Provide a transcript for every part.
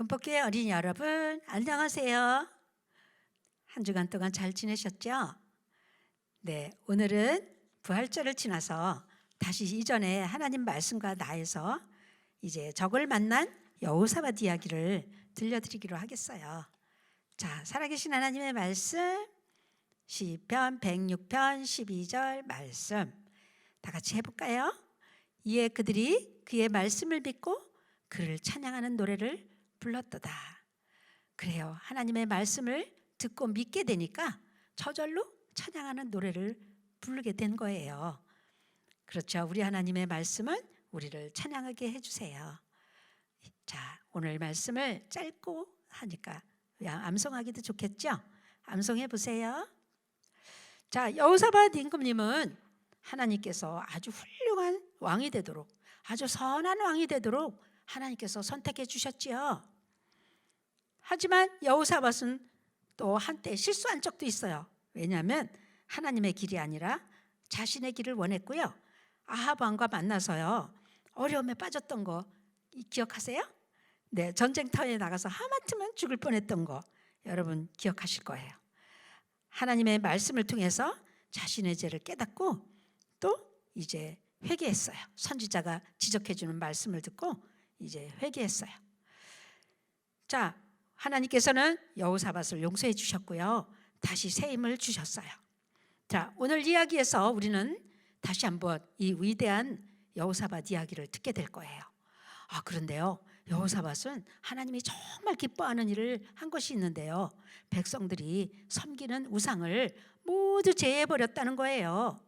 금복교회 어린이 여러분, 안녕하세요. 한 주간 동안 잘 지내셨죠? 네, 오늘은 부활절을 지나서 다시 이전에 하나님 말씀과 나에서 이제 적을 만난 여호사밧 이야기를 들려드리기로 하겠어요. 자, 살아계신 하나님의 말씀, 시편 106편 12절 말씀 다 같이 해볼까요? 이에 그들이 그의 말씀을 믿고 그를 찬양하는 노래를 불렀도다. 그래요. 하나님의 말씀을 듣고 믿게 되니까 저절로 찬양하는 노래를 부르게 된 거예요. 그렇죠. 우리 하나님의 말씀은 우리를 찬양하게 해주세요. 자, 오늘 말씀을 짧고 하니까 암송하기도 좋겠죠? 암송해 보세요. 자, 여호사밧 임금님은 하나님께서 아주 훌륭한 왕이 되도록, 아주 선한 왕이 되도록 하나님께서 선택해 주셨지요. 하지만 여호사밧은 또 한때 실수한 적도 있어요. 왜냐하면 하나님의 길이 아니라 자신의 길을 원했고요. 아합 왕과 만나서요, 어려움에 빠졌던 거 기억하세요? 네, 전쟁터에 나가서 하마터면 죽을 뻔했던 거 여러분 기억하실 거예요. 하나님의 말씀을 통해서 자신의 죄를 깨닫고 또 이제 회개했어요. 선지자가 지적해주는 말씀을 듣고 이제 회개했어요. 자, 하나님께서는 여호사밧을 용서해 주셨고요, 다시 새 힘을 주셨어요. 자, 오늘 이야기에서 우리는 다시 한번 이 위대한 여호사밧 이야기를 듣게 될 거예요. 그런데요, 여호사밧은 하나님이 정말 기뻐하는 일을 한 것이 있는데요, 백성들이 섬기는 우상을 모두 제해버렸다는 거예요.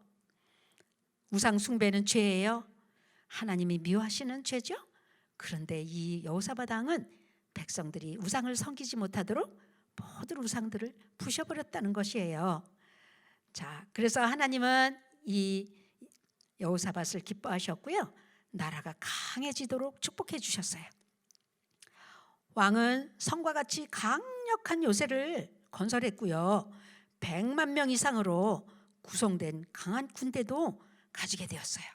우상 숭배는 죄예요. 하나님이 미워하시는 죄죠. 그런데 이 여호사밧 왕은 백성들이 우상을 섬기지 못하도록 모든 우상들을 부셔버렸다는 것이에요. 자, 그래서 하나님은 이 여호사밧을 기뻐하셨고요, 나라가 강해지도록 축복해 주셨어요. 왕은 성과 같이 강력한 요새를 건설했고요, 100만 명 이상으로 구성된 강한 군대도 가지게 되었어요.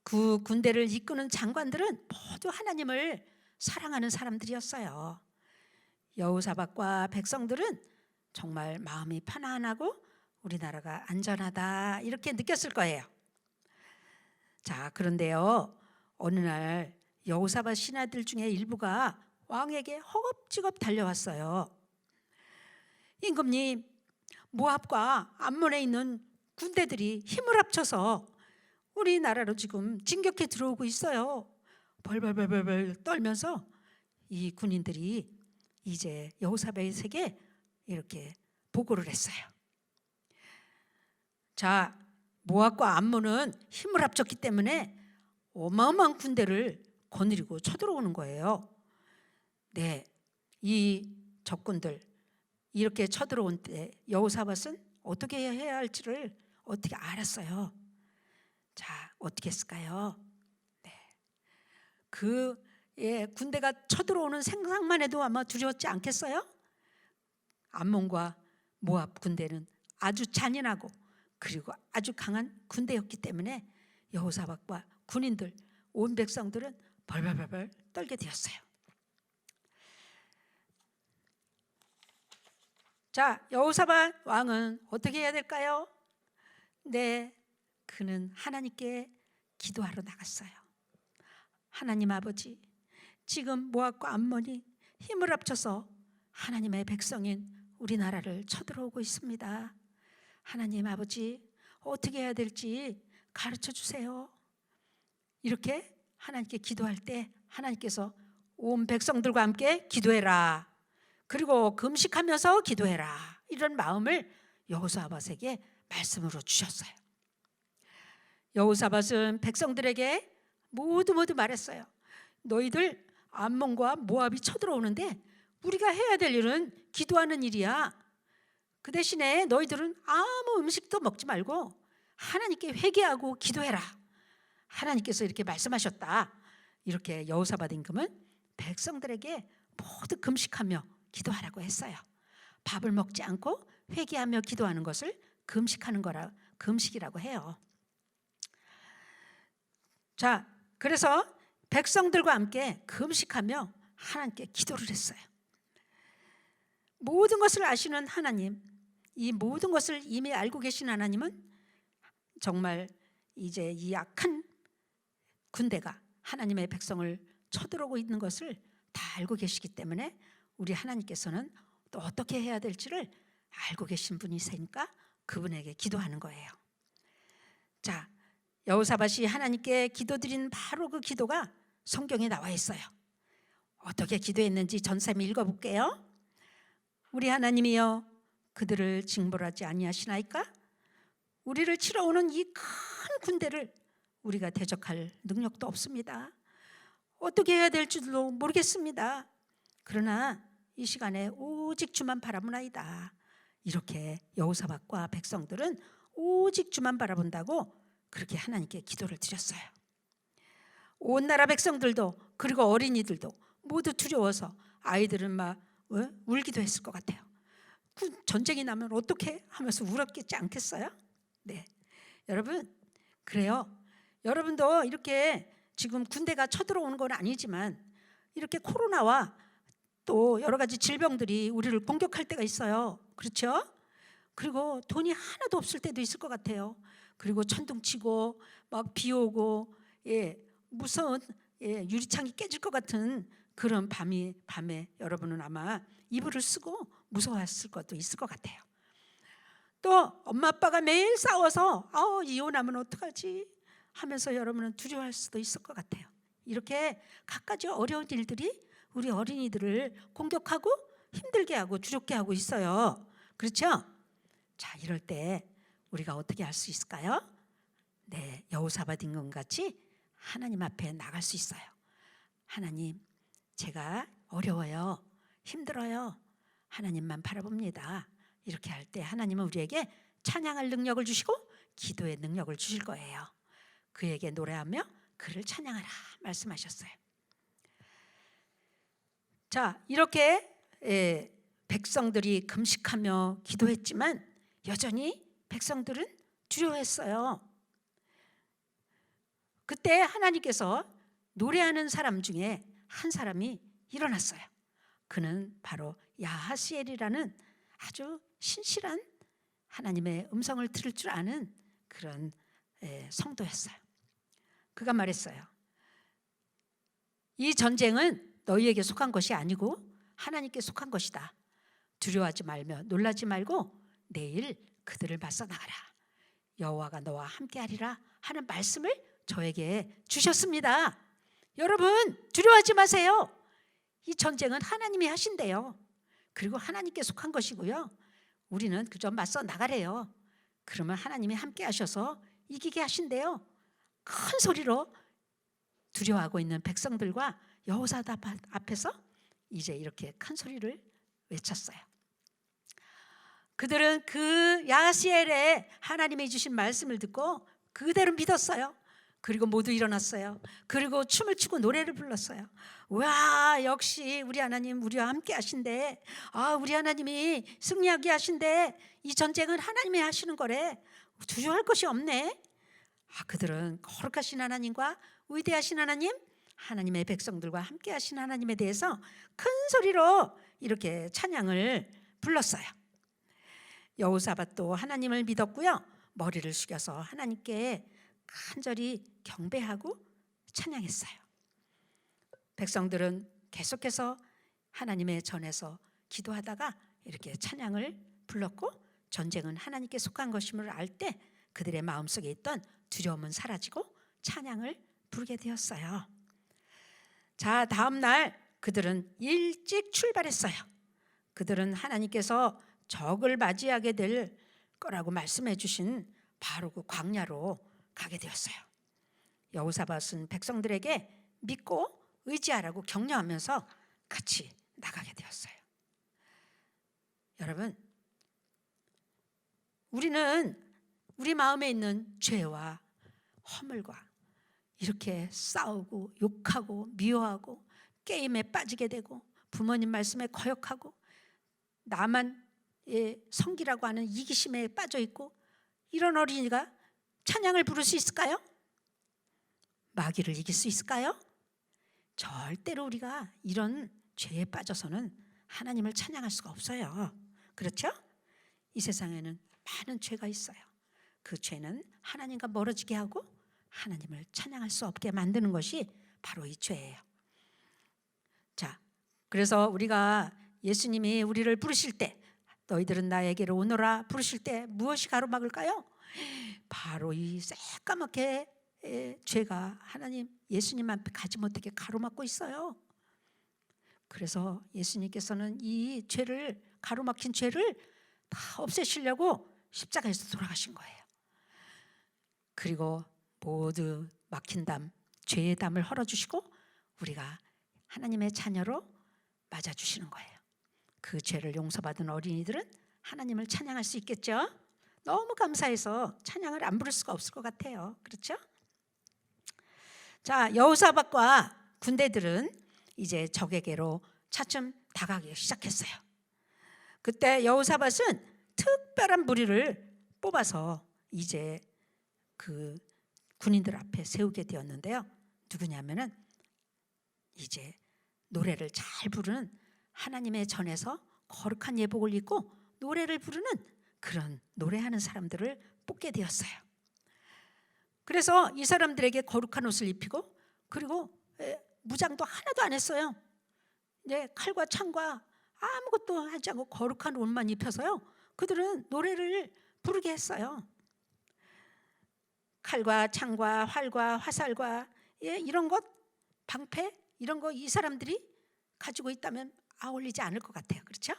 그 군대를 이끄는 장관들은 모두 하나님을 사랑하는 사람들이었어요. 여호사밧과 백성들은 정말 마음이 편안하고 우리나라가 안전하다 이렇게 느꼈을 거예요. 자, 그런데요, 어느 날 여호사밧 신하들 중에 일부가 왕에게 허겁지겁 달려왔어요. 임금님, 모압과 암몬에 있는 군대들이 힘을 합쳐서 우리나라로 지금 진격해 들어오고 있어요. 벌벌벌벌 떨면서 이 군인들이 이제 여호사밧에게 이렇게 보고를 했어요. 자, 모압과 암몬은 힘을 합쳤기 때문에 어마어마한 군대를 거느리고 쳐들어오는 거예요. 네, 이 적군들 이렇게 쳐들어온 때 여호사밧은 어떻게 해야 할지를 어떻게 알았어요. 자, 어떻게 했을까요? 군대가 쳐들어오는 생각만 해도 아마 두려웠지 않겠어요? 암몬과 모압 군대는 아주 잔인하고 그리고 아주 강한 군대였기 때문에 여호사밧과 군인들, 온 백성들은 벌벌벌 떨게 되었어요. 자, 여호사밧 왕은 어떻게 해야 될까요? 네, 그는 하나님께 기도하러 나갔어요. 하나님 아버지, 지금 모압과 암몬이 힘을 합쳐서 하나님의 백성인 우리나라를 쳐들어오고 있습니다. 하나님 아버지, 어떻게 해야 될지 가르쳐 주세요. 이렇게 하나님께 기도할 때 하나님께서 온 백성들과 함께 기도해라, 그리고 금식하면서 기도해라, 이런 마음을 여호사밧에게 말씀으로 주셨어요. 여호사밧은 백성들에게 모두 말했어요. 너희들 암몬과 모압이 쳐들어오는데 우리가 해야 될 일은 기도하는 일이야. 그 대신에 너희들은 아무 음식도 먹지 말고 하나님께 회개하고 기도해라. 하나님께서 이렇게 말씀하셨다. 이렇게 여호사밧 임금은 백성들에게 모두 금식하며 기도하라고 했어요. 밥을 먹지 않고 회개하며 기도하는 것을 금식하는 거라, 금식이라고 해요. 자, 그래서 백성들과 함께 금식하며 하나님께 기도를 했어요. 모든 것을 아시는 하나님, 이 모든 것을 이미 알고 계신 하나님은 정말 이제 이 악한 군대가 하나님의 백성을 쳐들어오고 있는 것을 다 알고 계시기 때문에 우리 하나님께서는 또 어떻게 해야 될지를 알고 계신 분이시니까 그분에게 기도하는 거예요. 자, 여호사밧이 하나님께 기도드린 바로 그 기도가 성경에 나와 있어요. 어떻게 기도했는지 전사님 읽어볼게요. 우리 하나님이여 그들을 징벌하지 아니하시나이까? 우리를 치러 오는 이 큰 군대를 우리가 대적할 능력도 없습니다. 어떻게 해야 될지도 모르겠습니다. 그러나 이 시간에 오직 주만 바라보나이다. 이렇게 여호사밧과 백성들은 오직 주만 바라본다고 그렇게 하나님께 기도를 드렸어요. 온 나라 백성들도 그리고 어린이들도 모두 두려워서 아이들은 막 울기도 했을 것 같아요. 전쟁이 나면 어떻게 하면서 울었겠지 않겠어요? 네, 여러분 그래요. 여러분도 이렇게 지금 군대가 쳐들어오는 건 아니지만 이렇게 코로나와 또 여러 가지 질병들이 우리를 공격할 때가 있어요. 그렇죠? 그리고 돈이 하나도 없을 때도 있을 것 같아요. 그리고 천둥치고 막 비 오고 무서운 유리창이 깨질 것 같은 그런 밤에 여러분은 아마 이불을 쓰고 무서워했을 것도 있을 것 같아요. 또 엄마 아빠가 매일 싸워서 이혼하면 어떡하지 하면서 여러분은 두려워할 수도 있을 것 같아요. 이렇게 갖가지 어려운 일들이 우리 어린이들을 공격하고 힘들게 하고 두렵게 하고 있어요. 그렇죠? 자, 이럴 때 우리가 어떻게 할 수 있을까요? 네, 여호사밧 임금 같이 하나님 앞에 나갈 수 있어요. 하나님, 제가 어려워요. 힘들어요. 하나님만 바라봅니다. 이렇게 할 때 하나님은 우리에게 찬양할 능력을 주시고 기도의 능력을 주실 거예요. 그에게 노래하며 그를 찬양하라 말씀하셨어요. 자, 이렇게 백성들이 금식하며 기도했지만 여전히 백성들은 두려워했어요. 그때 하나님께서 노래하는 사람 중에 한 사람이 일어났어요. 그는 바로 야하시엘이라는 아주 신실한 하나님의 음성을 들을 줄 아는 그런 성도였어요. 그가 말했어요. 이 전쟁은 너희에게 속한 것이 아니고 하나님께 속한 것이다. 두려워하지 말며 놀라지 말고 내일 그들을 맞서 나가라. 여호와가 너와 함께하리라 하는 말씀을 저에게 주셨습니다. 여러분 두려워하지 마세요. 이 전쟁은 하나님이 하신대요. 그리고 하나님께 속한 것이고요. 우리는 그저 맞서 나가래요. 그러면 하나님이 함께 하셔서 이기게 하신대요. 큰 소리로 두려워하고 있는 백성들과 여호사밧 앞에서 이제 이렇게 큰 소리를 외쳤어요. 그들은 그 야하시엘의 하나님이 주신 말씀을 듣고 그대로 믿었어요. 그리고 모두 일어났어요. 그리고 춤을 추고 노래를 불렀어요. 와, 역시 우리 하나님 우리와 함께 하신대. 우리 하나님이 승리하게 하신대. 이 전쟁은 하나님이 하시는 거래. 두려워할 것이 없네. 그들은 거룩하신 하나님과 위대하신 하나님, 하나님의 백성들과 함께 하신 하나님에 대해서 큰 소리로 이렇게 찬양을 불렀어요. 여호사밧도 하나님을 믿었고요. 머리를 숙여서 하나님께 간절히 경배하고 찬양했어요. 백성들은 계속해서 하나님의 전에서 기도하다가 이렇게 찬양을 불렀고 전쟁은 하나님께 속한 것임을 알 때 그들의 마음속에 있던 두려움은 사라지고 찬양을 부르게 되었어요. 자, 다음 날 그들은 일찍 출발했어요. 그들은 하나님께서 적을 맞이하게 될 거라고 말씀해 주신 바로 그 광야로 가게 되었어요. 여호사밧은 백성들에게 믿고 의지하라고 격려하면서 같이 나가게 되었어요. 여러분, 우리는 우리 마음에 있는 죄와 허물과 이렇게 싸우고 욕하고 미워하고 게임에 빠지게 되고 부모님 말씀에 거역하고 나만 성기라고 하는 이기심에 빠져 있고 이런 어린이가 찬양을 부를 수 있을까요? 마귀를 이길 수 있을까요? 절대로 우리가 이런 죄에 빠져서는 하나님을 찬양할 수가 없어요. 그렇죠? 이 세상에는 많은 죄가 있어요. 그 죄는 하나님과 멀어지게 하고 하나님을 찬양할 수 없게 만드는 것이 바로 이 죄예요. 자, 그래서 우리가 예수님이 우리를 부르실 때, 너희들은 나에게로 오너라 부르실 때 무엇이 가로막을까요? 바로 이 새까맣게 죄가 하나님 예수님 앞에 가지 못하게 가로막고 있어요. 그래서 예수님께서는 이 죄를, 가로막힌 죄를 다 없애시려고 십자가에서 돌아가신 거예요. 그리고 모두 막힌 담, 죄의 담을 헐어주시고 우리가 하나님의 자녀로 맞아주시는 거예요. 그 죄를 용서받은 어린이들은 하나님을 찬양할 수 있겠죠? 너무 감사해서 찬양을 안 부를 수가 없을 것 같아요. 그렇죠? 자, 여호사밧과 군대들은 이제 적에게로 차츰 다가가기 시작했어요. 그때 여호사밧은 특별한 무리를 뽑아서 이제 그 군인들 앞에 세우게 되었는데요. 누구냐면은 이제 노래를 잘 부르는, 하나님의 전에서 거룩한 예복을 입고 노래를 부르는 그런 노래하는 사람들을 뽑게 되었어요. 그래서 이 사람들에게 거룩한 옷을 입히고, 그리고 무장도 하나도 안 했어요. 이제 칼과 창과 아무것도 하지 않고 거룩한 옷만 입혀서요, 그들은 노래를 부르게 했어요. 칼과 창과 활과 화살과 이런 것, 방패 이런 거 이 사람들이 가지고 있다면 어울리지 않을 것 같아요. 그렇죠?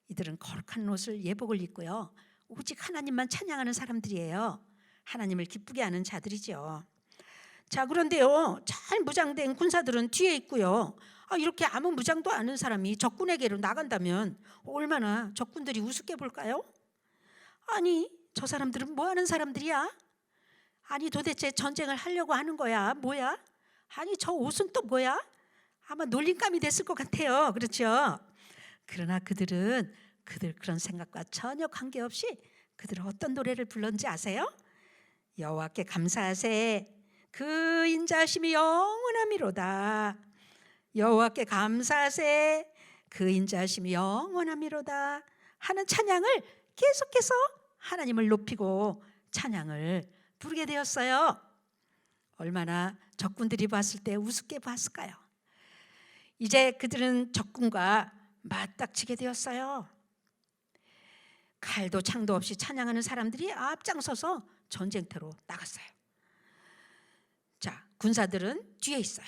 이들은 거룩한 옷을, 예복을 입고요, 오직 하나님만 찬양하는 사람들이에요. 하나님을 기쁘게 하는 자들이죠. 자, 그런데요, 잘 무장된 군사들은 뒤에 있고요. 이렇게 아무 무장도 않은 사람이 적군에게로 나간다면 얼마나 적군들이 우습게 볼까요? 아니, 저 사람들은 뭐 하는 사람들이야? 아니, 도대체 전쟁을 하려고 하는 거야? 뭐야? 아니, 저 옷은 또 뭐야? 아마 놀림감이 됐을 것 같아요. 그렇죠? 그러나 그들은 그런 생각과 전혀 관계없이 그들은 어떤 노래를 불렀는지 아세요? 여호와께 감사하세, 그 인자하심이 영원함이로다. 여호와께 감사하세, 그 인자하심이 영원함이로다 하는 찬양을 계속해서 하나님을 높이고 찬양을 부르게 되었어요. 얼마나 적군들이 봤을 때 우습게 봤을까요? 이제 그들은 적군과 맞닥치게 되었어요. 칼도 창도 없이 찬양하는 사람들이 앞장서서 전쟁터로 나갔어요. 자, 군사들은 뒤에 있어요.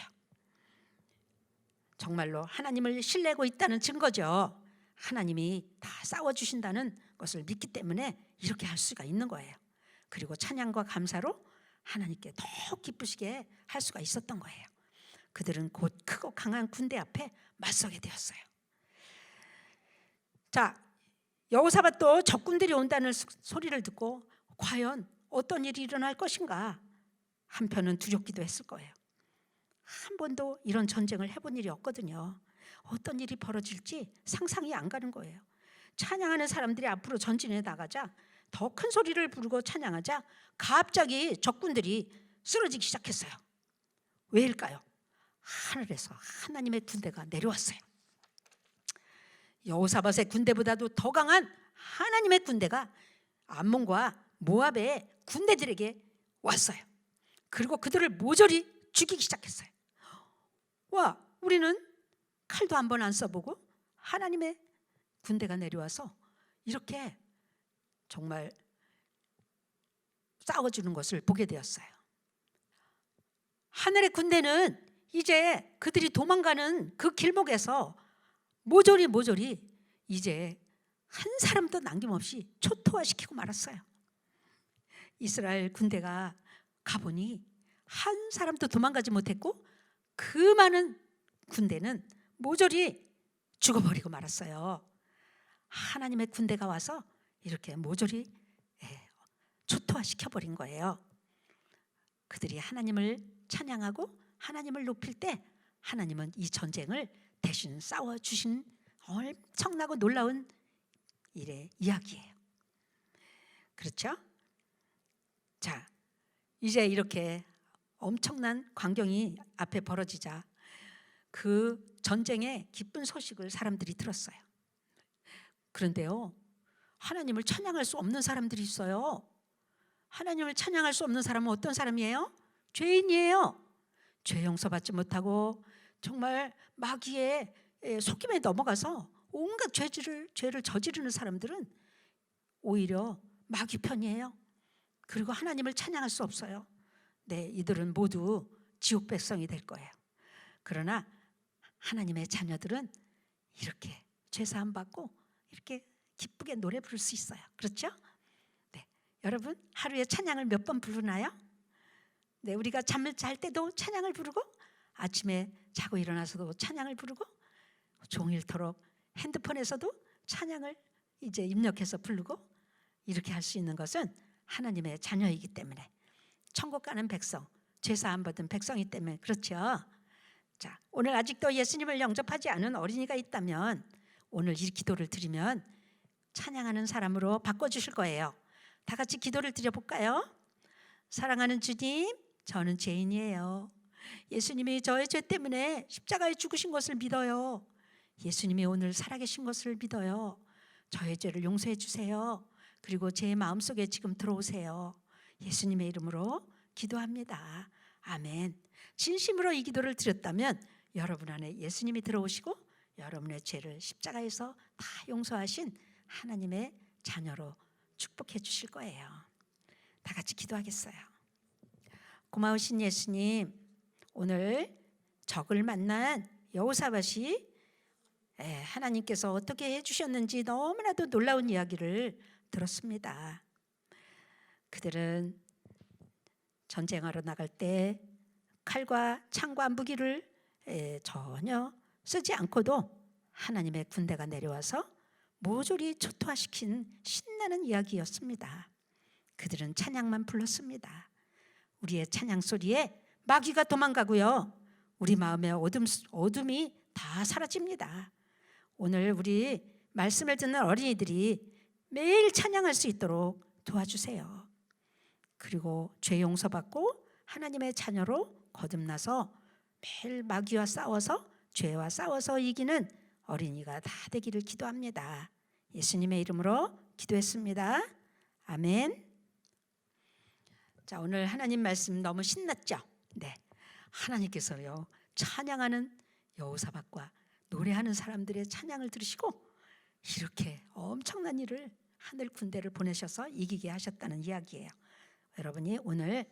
정말로 하나님을 신뢰하고 있다는 증거죠. 하나님이 다 싸워주신다는 것을 믿기 때문에 이렇게 할 수가 있는 거예요. 그리고 찬양과 감사로 하나님께 더 기쁘시게 할 수가 있었던 거예요. 그들은 곧 크고 강한 군대 앞에 맞서게 되었어요. 자, 여호사밧도 적군들이 온다는 소리를 듣고 과연 어떤 일이 일어날 것인가, 한편은 두렵기도 했을 거예요. 한 번도 이런 전쟁을 해본 일이 없거든요. 어떤 일이 벌어질지 상상이 안 가는 거예요. 찬양하는 사람들이 앞으로 전진해 나가자, 더 큰 소리를 부르고 찬양하자 갑자기 적군들이 쓰러지기 시작했어요. 왜일까요? 하늘에서 하나님의 군대가 내려왔어요. 여호사밧의 군대보다도 더 강한 하나님의 군대가 암몬과 모압의 군대들에게 왔어요. 그리고 그들을 모조리 죽이기 시작했어요. 와, 우리는 칼도 한 번 안 써보고 하나님의 군대가 내려와서 이렇게 정말 싸워주는 것을 보게 되었어요. 하늘의 군대는 이제 그들이 도망가는 그 길목에서 모조리 이제 한 사람도 남김없이 초토화시키고 말았어요. 이스라엘 군대가 가보니 한 사람도 도망가지 못했고 그 많은 군대는 모조리 죽어버리고 말았어요. 하나님의 군대가 와서 이렇게 모조리 초토화시켜버린 거예요. 그들이 하나님을 찬양하고 하나님을 높일 때 하나님은 이 전쟁을 대신 싸워주신 엄청나고 놀라운 일의 이야기예요. 그렇죠? 자, 이제 이렇게 엄청난 광경이 앞에 벌어지자 그 전쟁의 기쁜 소식을 사람들이 들었어요. 그런데요, 하나님을 찬양할 수 없는 사람들이 있어요. 하나님을 찬양할 수 없는 사람은 어떤 사람이에요? 죄인이에요. 죄 용서받지 못하고 정말 마귀의 속임에 넘어가서 온갖 죄를 저지르는 사람들은 오히려 마귀 편이에요. 그리고 하나님을 찬양할 수 없어요. 네, 이들은 모두 지옥 백성이 될 거예요. 그러나 하나님의 자녀들은 이렇게 죄사함 받고 이렇게 기쁘게 노래 부를 수 있어요. 그렇죠? 네, 여러분 하루에 찬양을 몇 번 부르나요? 네, 우리가 잠을 잘 때도 찬양을 부르고 아침에 자고 일어나서도 찬양을 부르고 종일토록 핸드폰에서도 찬양을 이제 입력해서 부르고 이렇게 할 수 있는 것은 하나님의 자녀이기 때문에, 천국 가는 백성, 죄사함 받은 백성이기 때문에 그렇죠. 자, 오늘 아직도 예수님을 영접하지 않은 어린이가 있다면 오늘 이 기도를 드리면 찬양하는 사람으로 바꿔주실 거예요. 다 같이 기도를 드려볼까요? 사랑하는 주님, 저는 죄인이에요. 예수님이 저의 죄 때문에 십자가에 죽으신 것을 믿어요. 예수님이 오늘 살아계신 것을 믿어요. 저의 죄를 용서해 주세요. 그리고 제 마음속에 지금 들어오세요. 예수님의 이름으로 기도합니다. 아멘. 진심으로 이 기도를 드렸다면 여러분 안에 예수님이 들어오시고 여러분의 죄를 십자가에서 다 용서하신 하나님의 자녀로 축복해 주실 거예요. 다 같이 기도하겠어요. 고마우신 예수님, 오늘 적을 만난 여호사밧이 하나님께서 어떻게 해주셨는지 너무나도 놀라운 이야기를 들었습니다. 그들은 전쟁하러 나갈 때 칼과 창과 무기를 전혀 쓰지 않고도 하나님의 군대가 내려와서 모조리 초토화시킨 신나는 이야기였습니다. 그들은 찬양만 불렀습니다. 우리의 찬양 소리에 마귀가 도망가고요, 우리 마음의 어둠이 다 사라집니다. 오늘 우리 말씀을 듣는 어린이들이 매일 찬양할 수 있도록 도와주세요. 그리고 죄 용서받고 하나님의 자녀로 거듭나서 매일 마귀와 싸워서, 죄와 싸워서 이기는 어린이가 다 되기를 기도합니다. 예수님의 이름으로 기도했습니다. 아멘. 자, 오늘 하나님 말씀 너무 신났죠? 네, 하나님께서요 찬양하는 여호사밧과 노래하는 사람들의 찬양을 들으시고 이렇게 엄청난 일을, 하늘 군대를 보내셔서 이기게 하셨다는 이야기예요. 여러분이 오늘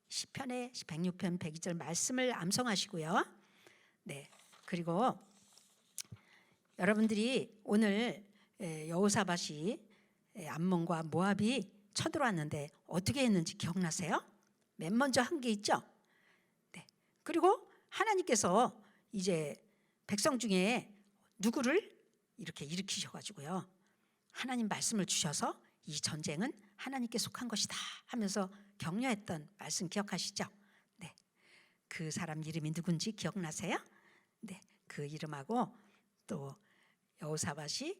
시편의 106편 102절 말씀을 암송하시고요. 네, 그리고 여러분들이 오늘 여호사밧이 암몬과 모압이 쳐들어왔는데 어떻게 했는지 기억나세요? 맨 먼저 한 게 있죠. 네, 그리고 하나님께서 이제 백성 중에 누구를 이렇게 일으키셔가지고요, 하나님 말씀을 주셔서 이 전쟁은 하나님께 속한 것이다 하면서 격려했던 말씀 기억하시죠? 네, 그 사람 이름이 누군지 기억나세요? 네, 그 이름하고 또 여호사밧이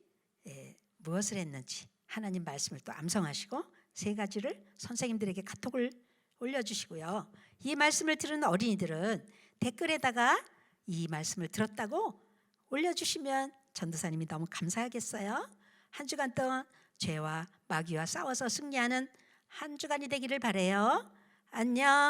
무엇을 했는지 하나님 말씀을 또 암송하시고 세 가지를 선생님들에게 카톡을 올려주시고요. 이 말씀을 들은 어린이들은 댓글에다가 이 말씀을 들었다고 올려주시면 전도사님이 너무 감사하겠어요. 한 주간 동안 죄와 마귀와 싸워서 승리하는 한 주간이 되기를 바라요. 안녕.